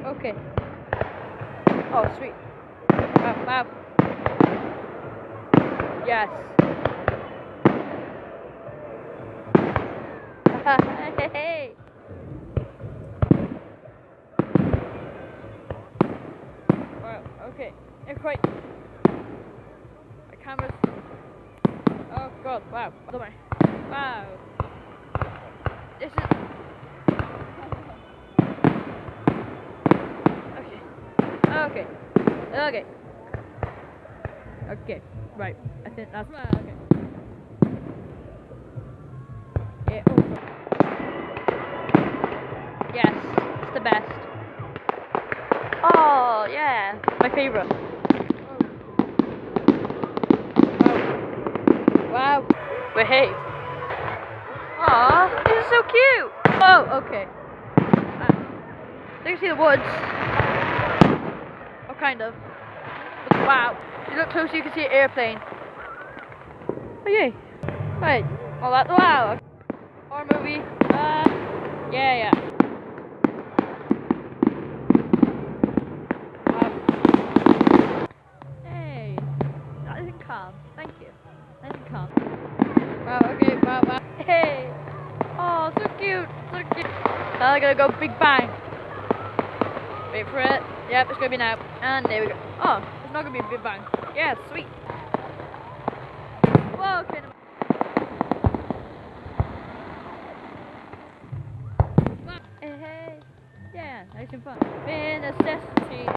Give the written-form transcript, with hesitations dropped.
Okay. Oh, sweet. Wow, wow. Yes. Hey. Wow, okay. Quite. My camera's. Oh god, wow. Wow. This is. Okay. Okay. Okay. Right. I think that's right. Okay. Yeah. Oh. Yes. It's the best. Oh yeah. My favorite. Wow. Wait. Hey. Aw, this is so cute. Oh, okay. You can see the woods. Oh, kind of. But wow. If you look closer, you can see an airplane. Oh, yay. Right. Oh, that's wow. Horror movie. Yeah. Hey. Nice and calm. Thank you. Nice and calm. Wow, okay, wow. Hey. Oh, so cute. So cute. Now I'm gonna go big bang. Wait for it. Yep, it's gonna be now. And there we go. Oh, it's not gonna be a big bang. Yeah, sweet. Whoa, okay. Hey. Yeah, nice and fun. Been a necessity.